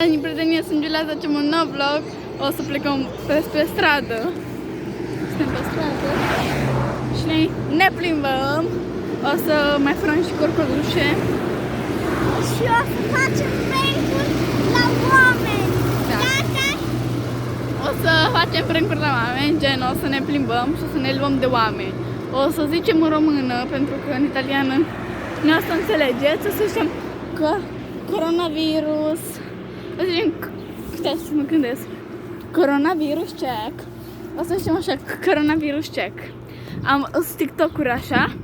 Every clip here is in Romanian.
Din prietenie sunt Giulia, să facem un nou vlog. O să plecăm pe stradă. Suntem pe stradă și ne plimbăm. O să mai furăm și corcodușe. Și o să facem prank-uri la oameni. Da. O să facem prank-uri la oameni, gen o să ne plimbăm și o să ne luăm de oameni. O să zicem în română, pentru că în italiană nu o să înțelegeți. O să zicem că coronavirus. O să zicem, stai să mă gândesc, coronavirus check. O să zicem așa, coronavirus check. Am TikTok-uri așa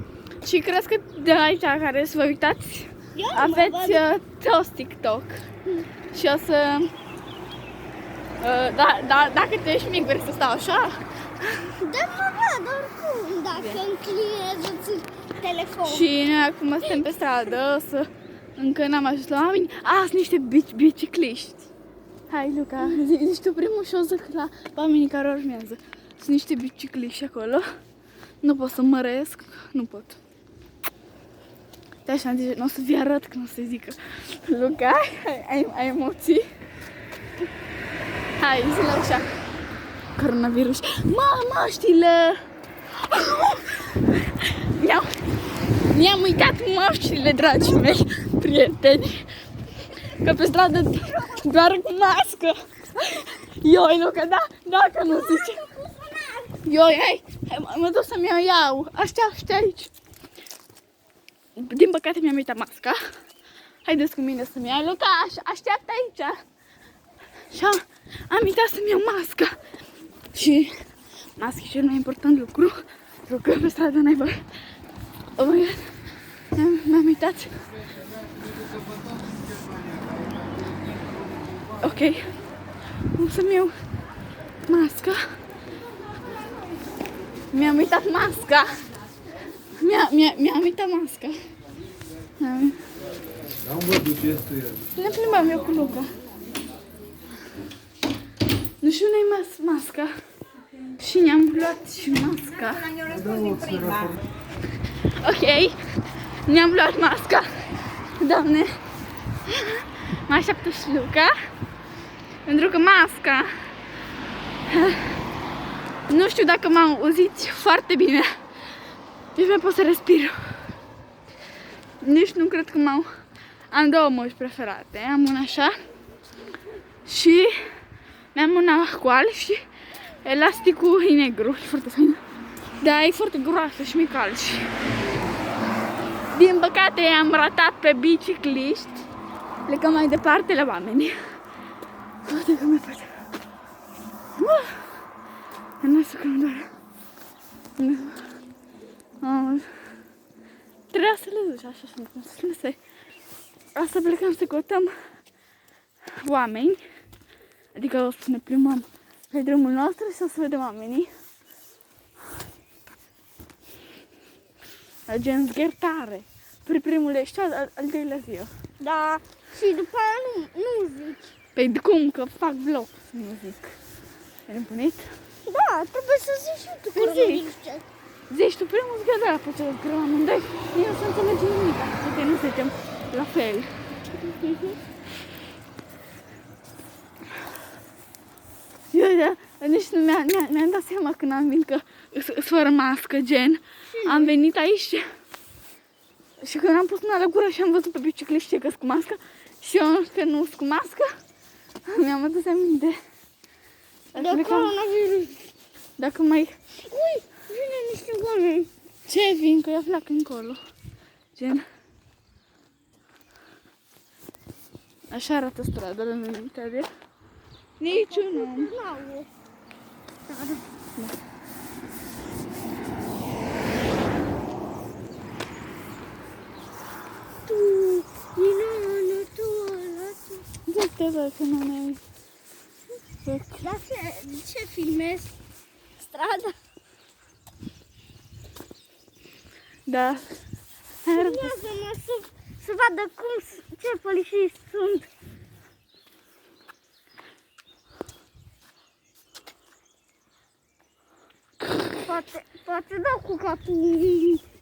și cred că de aici care să vă uitați, aveți toți TikTok. Și o să... dacă tu ești mic, vrei să stau așa? Da, mă văd oricum, dacă înclinezi telefonul. Și noi acum suntem pe stradă, o să... Încă n-am ajuns la oameni. Sunt niște bicicliști. Hai, Luca, zici tu primul și o zic la oamenii care urmează. Sunt niște bicicliști acolo. Nu pot să măresc, nu pot. De așa am zis, nu o să vi arăt, că nu o să zică Luca, ai emoții? Hai, zi-le așa. Coronavirus. Măștile! Mi-am uitat măștile, dragii mei prieteni. Că pe stradă doar cu mască. Ioi, Luca, da? Dacă nu zice. Ioi, hai, mă duc să-mi iau. Aștept aici. Din păcate mi-am uitat masca. Haideți cu mine să-mi iau. Luca, așteaptă aici. Și am uitat să-mi iau masca. Și masca e cel mai important lucru. Pentru că pe stradă n-ai voie. Oh my god, mi-am uitat. Ok, o să-mi iau masca. Mi-am uitat masca. Mi-am uitat masca. N-am văzut ce este el. Ne plimbam eu cu Luca. Nu știu unde-i masca. Și ne-am luat și masca. Ok, ne-am luat masca. Doamne, mă așteaptă și Luca. Pentru că masca, nu știu dacă m-am auzit foarte bine. Deci mai pot să respir. Nici nu cred că am două măști preferate. Am una așa și mi-am una cu alb și elasticul e negru și foarte fain. Da, e foarte groasă și mi calci. Din păcate am ratat pe bicicliști. Plecăm mai departe la oameni. Uite că mi-e face. Nasul că-mi doare. Trebuia să le duci așa și nu să lăsai. Asta plecăm să căutăm oameni. Adică o să ne plimbăm pe drumul nostru și o să vedem oamenii. Gen zghertare. Primul ești, al doilea zi. Da, și după aia nu zici. Păi cum? Că fac vlog să nu zic. Ai nebunit? Da, trebuie să zici și tu coronavirus check. Zici tu primul zic da, pe ce greu amândoi. Noi nu să înțelegem nimic, poate nu suntem la fel. Eu, da, nici nu mi-am dat seama când am venit că fără mască, gen. Am venit aici și când am pus mâna la gură și am văzut pe bicicliști că-s cu mască și eu că nu sunt cu mască, mi-am adus aminte. De coronavirus. Dacă mai... Ui, vine niște oameni. Ce vin? Că eu pleacă încolo. Gen. Așa arată strada la noi în Italia. Niciunul. N-au. Tu, Inoane, tu, ăla, tu. Zic-te, bă, că nu ne-ai... Dar ce filmezi? Strada? Da. Filmează-mă să vadă ce polițiști sunt. Poate dau cu capul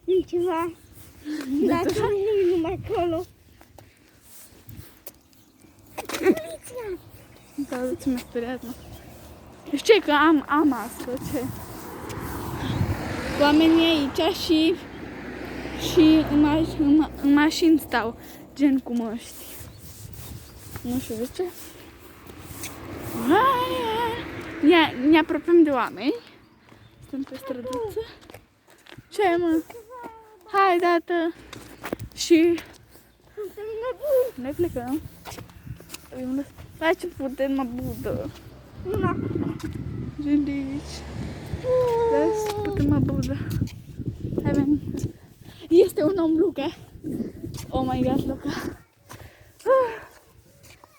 în ceva. Dacă nu numai acolo. Poliția! Salut, mi-a speriat, mă. Știi că am mască, ce? Oamenii aici și în mașini stau, gen cu măști. Nu știu de ce. Ne apropiem de oameni. Suntem pe străduță. Ce, mă? Hai, dată. Și noi plecăm. Hai, ce putem, mă, budă. Gândiți. Vezi, putem, mă, budă. Hai, ven. Este un om, Luca. Oh my god, Luca.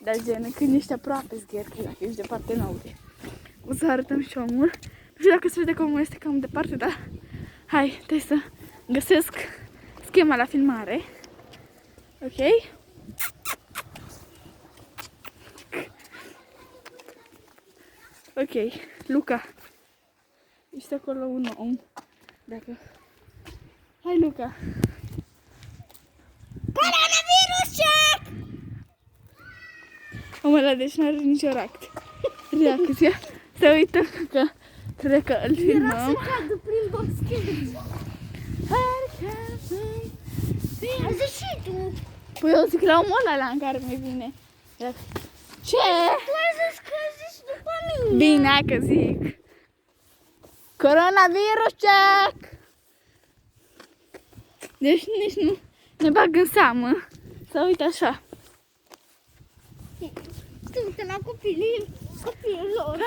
Dar gen, când ești aproape zgherchi, dacă ești departe, n-aude. O să arătăm și omul. Nu știu dacă se vede cum este cam departe, dar hai, trebuie să găsesc schema la filmare. Ok? Ok, Luca. Este acolo un om. Dacă... Hai, Luca. Coronavirus check! Omul ăla deci n-are nicio reacție. Se uită că crede că îl Era filmăm. să cadă prin boschet. Ai zis și tu. Păi eu zic la omul ăla în care mi vine. Ce? Tu ai zis că zici după mine. Bine, hai că zic. Coronavirus check! Deci nici nu ne bag în seamă. Să uit așa. Tu uite la copiii lor.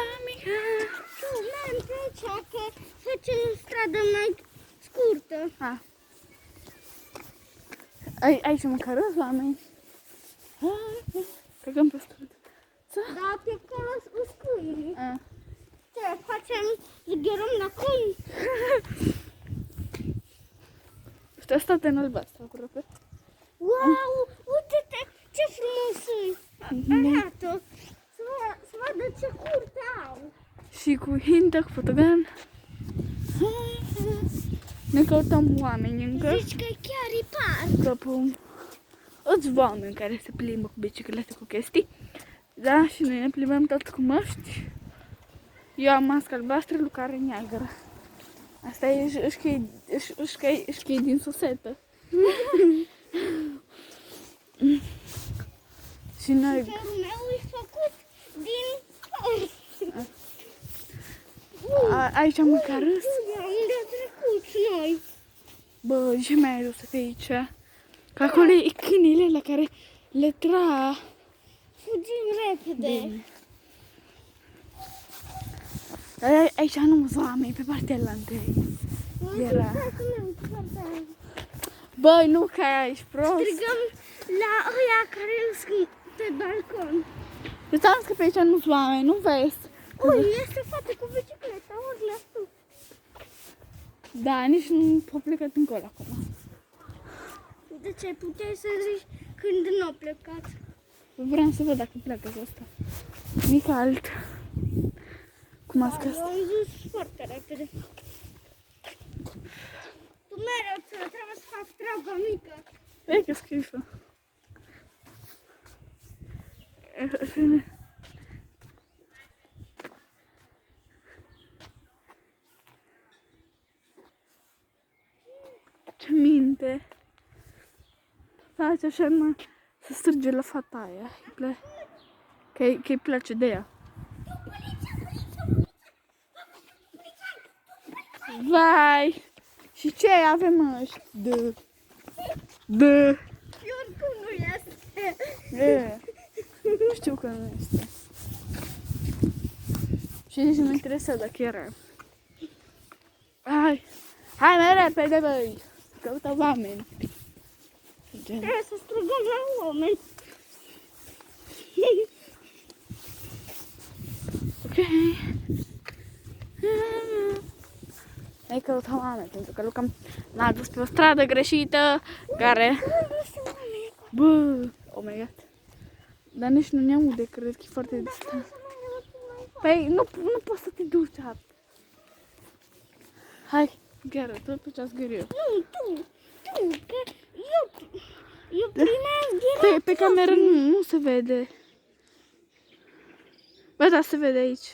Tu mergi pe aici că facem o stradă mai scurtă. Aici măcar rău oameni. Căgăm pe stradă. Da, pe acolo uscuii. Ce facem? Zgherăm la cum? Uite, asta în albastru aproape. Wow, uite-te, ce frumos e. Arată. Să vadă ce curte au. Și cu hintă, cu fotogan. Ne căutăm oameni încă. Zici că chiar e parc. Căpăm alți oameni care se plimbă cu biciclete, cu chestii. Da, și noi ne plimbăm tot cu măști. Eu am mască albastră, Luca are neagră. Asta e își din susetă. Și noi... Cerul meu e făcut din... Aici măcar râs. Unde a trecut noi? Bă, ce mai ai să fie aici? Că acolo e câinile la care le tra. Fugim repede. Bine. Dar aici nu sunt oameni, pe partea la întâi. Era. Băi, Luca, ești prost. Strigăm la ăia care sunt pe balcon. Eu ți-am zis că pe aici nu sunt oameni, nu vezi? Ui, este fată cu bicicleta, urlă tu. Da, nici nu pot plecat încolo acum. De ce puteai să zici când nu a plecat? Vreau să văd dacă pleacă ăsta. Mi cald. Cu masca Eu asta. am zis foarte repede. Tu mereu trebuie să faci treaba mică. Vei că scrisă. Ce minte. Face așa numai să strige la fata aia. Că îi place de ea. Vai! Și ce avem ăștia? Dă! Și oricum nu este. Știu că nu este. Și nici nu mă interesează dacă era. Hai mai repede, băi! Căută oameni. Trebuie să strigăm la oameni. Ok. Hai căutăm oameni, pentru că Luca m-a dus pe o stradă greșită, care... Bă, oh my god. Dar nici nu ne aude, cred că e foarte distant. Păi nu poți să te duci. Hai, gheară, tot pe ce-ați gări eu. Nu, tu, că eu primesc direct. Pe cameră nu se vede. Bă, da, se vede aici.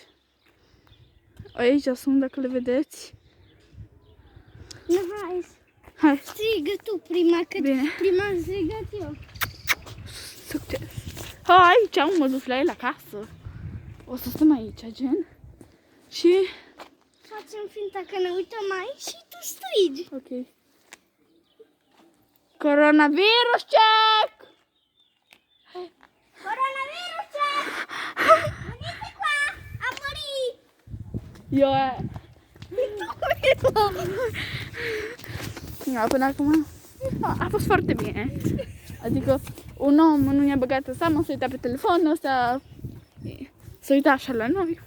Aici sunt, dacă le vedeți. Hai, Hai, strigă tu prima, că Bine. prima am strigat eu. succes. Hai, aici mă duc la el acasă. O să stăm aici, gen. Și... Facem finta că ne uităm aici și tu strigi. Ok. Coronavirus check! Coronavirus check! Venite qua! A murit! Eu... Da, până acum a fost foarte bine. Adică un om nu ne-a băgat în seamă, s-a uitat pe telefonul ăsta, s-a uitat așa la noi.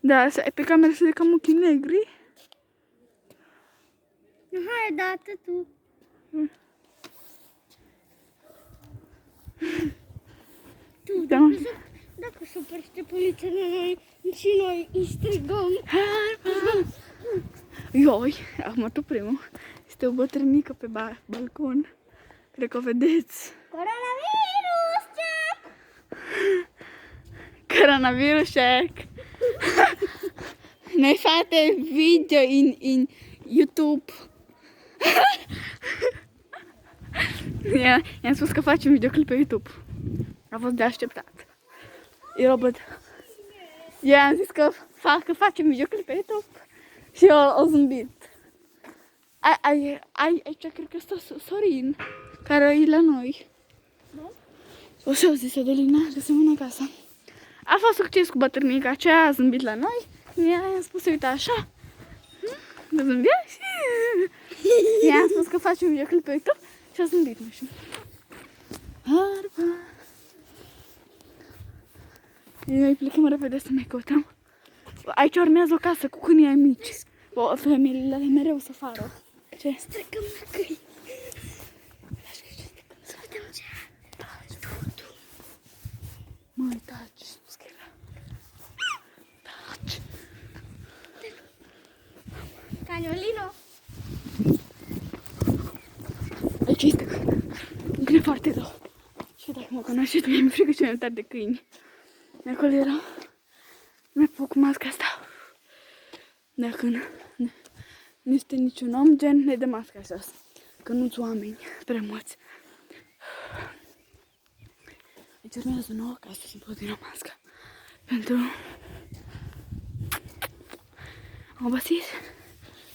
Da, pe cameră se vede cam ochii negri. Hai, dată tu. Tu, Da. dacă se oprește poliția la noi și noi îi strigăm. Ioi, acum tu primul. Este o bătrânică pe balcon. Cred că o vedeți. Coronavirus check! Coronavirus check! Noi fate video in YouTube. I-am spus că facem videoclip pe YouTube. A fost de așteptat. E Robert. I-am zis că facem videoclip pe YouTube. Și eu o zâmbit. Aici cred că stă Sorin, care e la noi. O să zis Adelina, că se mână acasă. A fost succes cu bătrânica aceea, a zâmbit la noi. I-am spus să uite așa. Mă zâmbea și... I-am spus că facem videoclip pe YouTube și a zâmbit, nu știu. Noi plecăm repede să mai căutăm. Aici urmează o casă cu câinii ai mici. Femeile mereu să fară. Ce? Strigăm la câini. Să vedem ce. Tu. Măi, taci, spus că era. Taci. Cagnolino. Aici este câine. Îmi vine foarte rău. Și dacă mă cunoașteți, mi-e frică cel mai tare de câini. Acolo era. Mi-a făcut masca asta. Dacă nu este niciun om, gen, ne dă masca asta. Că nu-ți oameni prea mulți. Aici urmează nouă casă să-mi pot din masca. Pentru... Am obosit.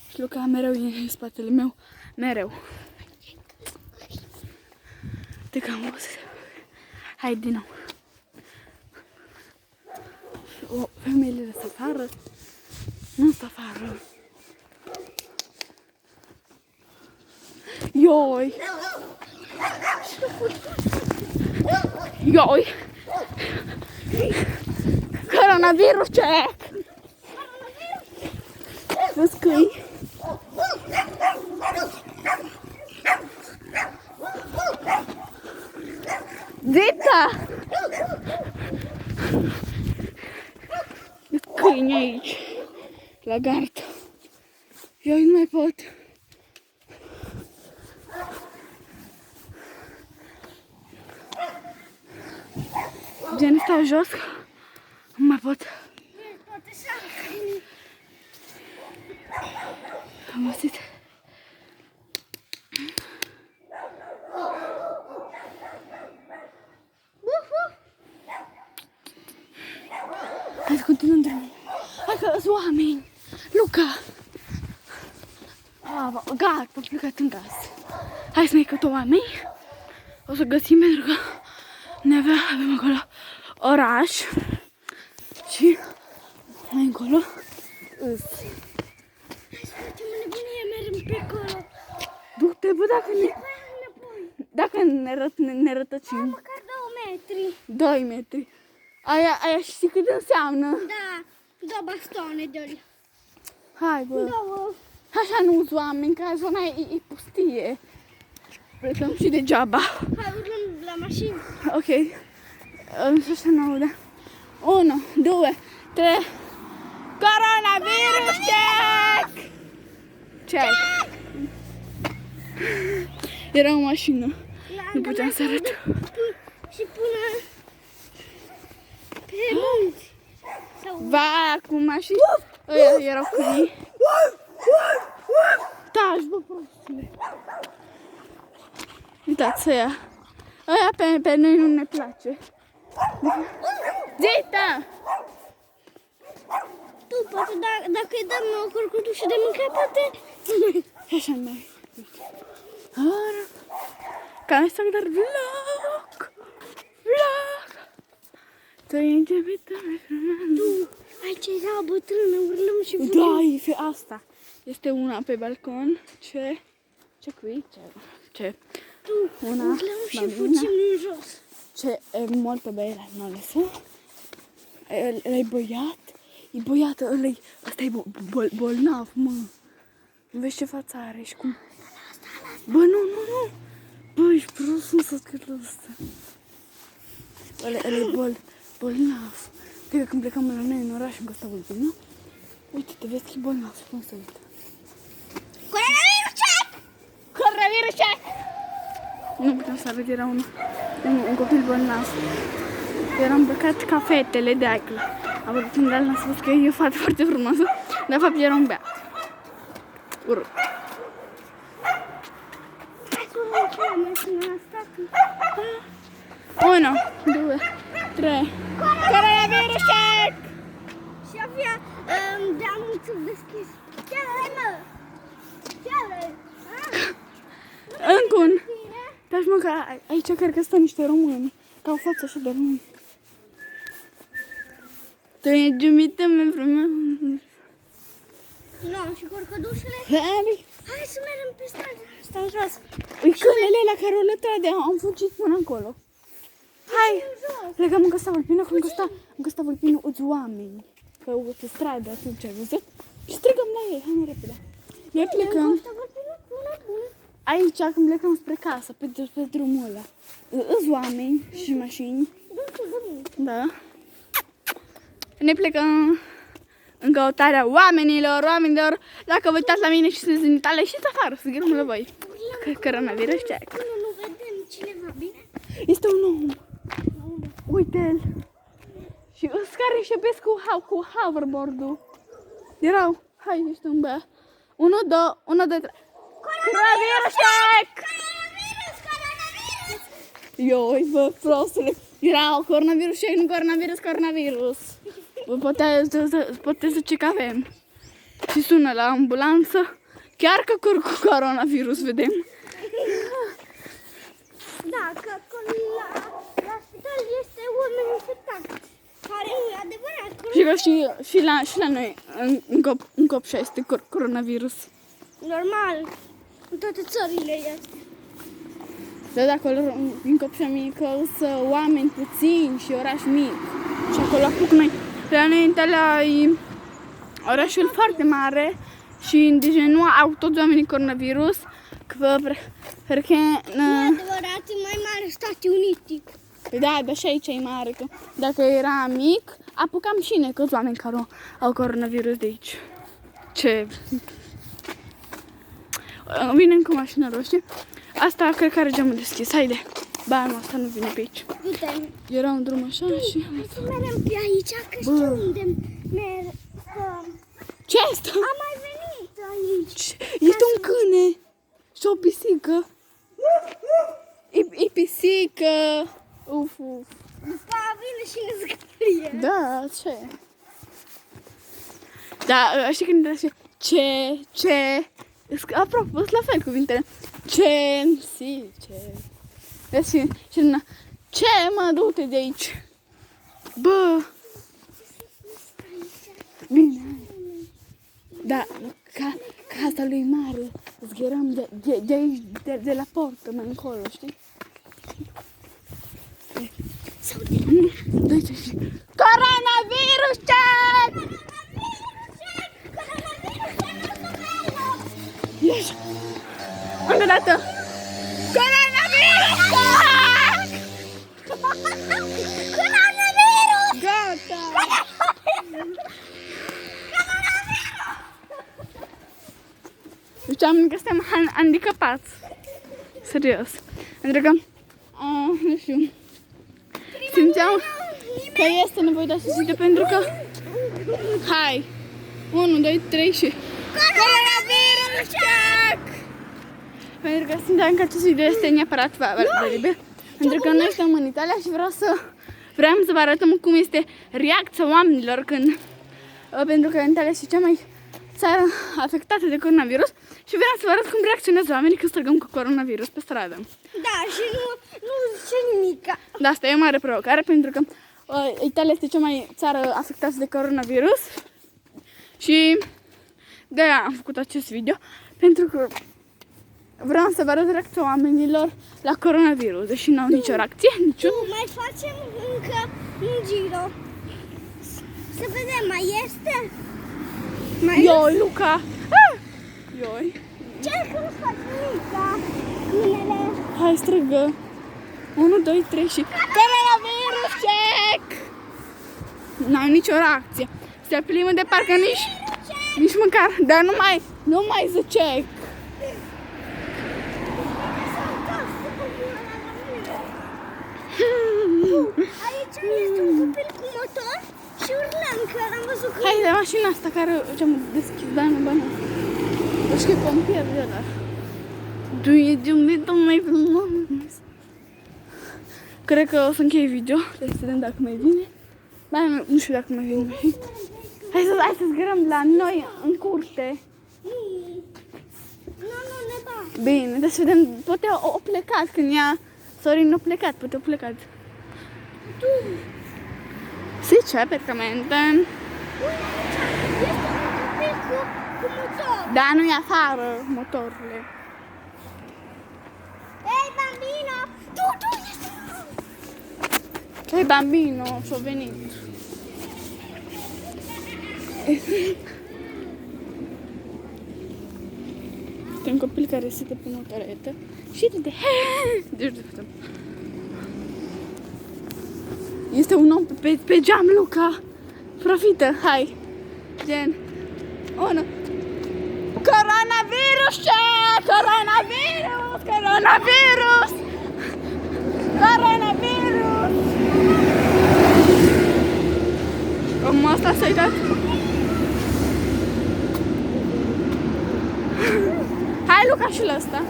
Și Luca mereu e în spatele meu. Mereu. De că am obosit. Hai din nou. O, femeile să afară. Nu să afară. Ioi! Ioi! Coronavirus check! Vezi câini? Zita! Vezi câini aici, la gard. Eu nu mai pot. Gen, stau jos, nu mai pot. Am obosit. Hai să continuăm drumul. Hai că sunt oameni. Luca! Gata, am plecat în casă. Hai să mai căutăm oameni. O să găsim pentru că ne avem acolo oraș. Și mai încolo îs. Hai să facem o nebunie, mergem pe acolo. Du-te, bă, dacă ne rătăcim. Măcar 2 metri. 2 metri. Aia știi cât înseamnă? Da, 2 bastoane de ori. Hai, bă. 2. Așa nu-s oameni, că zona e pustie. Plecăm și degeaba. Hai, urlăm la mașină. Ok. Să se ne audă. 1, 2, 3. Coronavirus check! Check! Era o mașină. Nu puteam să arăt. Și până Pe munți. Sau... Vai, acum și ăia erau cu ei. Taci, bă, prostule. Uitați ăia. Ăia pe noi nu ne place. Zita! Tu, poate dacă îi dăm o curcutușă de mâncare, poate... Și așa mai. Care să dar vlog. Tu aici era o bătrână, urlăm și fugim. da, e asta. Este una pe balcon. Ce qui? Ce? Tu, Una urlăm și bambina. fugim în jos. Ce è molto bella, non lo so. L'hai boiat? E boiată, ăsta e bolnav, mă. Nu vezi ce față are și cum... Bă, nu. Bă, ești prost, nu să scârlă ăsta. Ăla e bolnav. Cred că când plecăm la noi în oraș, încă ăsta vorbim, nu? Uite, te vezi că e bolnav, cum să uită. Coronavirus check! Coronavirus check! Nu puteam să arăt, era un copil bolnav. Era îmbrăcat ca fetele de aclă. A vorbit în real, n-a spus că e o fată foarte frumoasă, dar de fapt era un beat. Urât. Hai să urmăm ce am mai asta. 1, 2, 3. Coronavirus check! Și avea deamuțul deschis. Ce-ai, mă? Ce-ai? Încă un. Dați mă că aici cred că stă niște români. Ca o față așa de români. Tu e giumită mea frumos. Nu, și curcădușele. Hai să mergem pe stradă. Asta în jos. Uite câinele la care o lătrade, am fugit până acolo. Hai, plecăm încă sta Vulpino, că încă sta Vulpino uți oameni. Pe stradă, tu ce ai văzut? Și strigăm la ei, hai mai repede. Ne plecăm. Aici, când plecăm spre casă, pe drumul ăla. Îți oameni și mașini. Da. Ne plecăm în căutarea oamenilor. Dacă vă uitați la mine și sunteți în Italia, ieșiți afară, să ghirăm la voi. Coronavirus check. Până nu vedem cineva bine. Este un om. Uite-l. Și ăsta care șepesc cu hoverboard-ul. Erau. Hai, ești un băiat. 1, 2, 3. Coronavirus check! Coronavirus! Ioi, bă, prostule. Erau coronavirus check, nu coronavirus. Bă, puteți zice că avem. Și sună la ambulanță. Chiar că cu coronavirus, vedem. Da, că acolo la spital este oameni infectați. Care nu e adevărat. Și la noi în Copșa este coronavirus. Normal. În toate țările este. Dar de acolo în Copșa mică sunt oameni puțini și oraș mic. Și acolo apuc noi. La noi în Italia e orașul foarte mare și deci nu au toți oamenii coronavirus. Perché Nu e adevărat, e mai mare Stati Uniti. da, dar și aici e mare. Că dacă era mic, apucam și noi câți oameni care au coronavirus de aici. Ce? Vine încă mașina roșie. Asta cred că are geamul deschis. Haide. Ba, nu, asta nu vine pe aici. Uite, Era un drum așa și... hai să mergem pe aici, că știu unde merg. Ce asta? Am mai venit aici. Este un câine și o pisică. E pisică. Uf. După vine și ne scrie. Da, ce? Da, știi când trebuie să ce? Apropo, sunt la fel cuvintele. Ce? Si, ce? Vezi și luna. Ce, mă, du-te de aici. Bă. Bine. Da, casa lui mare. Zgheram de aici, de la portă, mai încolo, știi? Dă-i ce? Coronavirus check! Ieși! Încă o dată! Coronavirus check! Coronavirus! Gata! Ziceam că suntem handicapați. Serios. Pentru că, nu știu, simțeam... că este nevoie de asistență pentru că... Hai! 1, 2, 3 și... Coronavirus check! Pentru că simteam că acest video este neapărat valabil. Pentru că noi suntem în Italia și vreau să vă arătăm cum este reacția oamenilor când... Pentru că Italia este cea mai țară afectată de coronavirus și vreau să vă arăt cum reacționează oamenii când străgăm cu coronavirus pe stradă. Da, și nu zice nimica. Da, asta e o mare provocare pentru că Italia este cea mai țară afectată de coronavirus și de-aia am făcut acest video pentru că vreau să vă arăt reacția oamenilor la coronavirus, deși n-au nicio reacție, niciun. Mai facem încă un giro. Să vedem, mai este? Ioi, Luca! Ah! Ioi! Ce că nu faci nimica? Câinele. Hai, strigă! 1, 2, 3 și... Coronavirus check! N-au nicio reacție. Se plimbă de parcă nici măcar, dar nu mai zice. Aici este un copil cu motor și urlăm că am văzut că... Hai de mașina asta care ce-am deschis, da, nu bani. Deci că e pompier de ăla. Du-i mai frumos. Cred că o să închei video. Trebuie să vedem dacă mai vine. Ba, nu știu dacă mai vine. Hai să zgărăm la noi în curte. Nu, ne bat. Bine, deci să vedem, poate o plecat când ea... Sorin a plecat, poate a plecat. Sì, c'è praticamente. Este un copil cu motor. Da, nu e afară motorurile. Ei, bambino! Tu, este... Hey bambino, ci-o venit. Este un copil care se pe motoretă și ride. Este un om pe geam, Luca. Profită, hai. Gen. Unu. Coronavirus, ce? Coronavirus, coronavirus. Coronavirus. Cum asta s-a uitat? Hai, Luca, și la asta.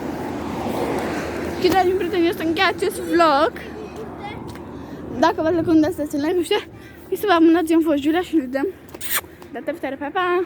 Și, dragi prieteni, eu să închei acest vlog. Dacă vă recomand, dați un like, nu știu, și să vă abonați, eu am fost Julia și ne vedem data viitoare. Pa, pa!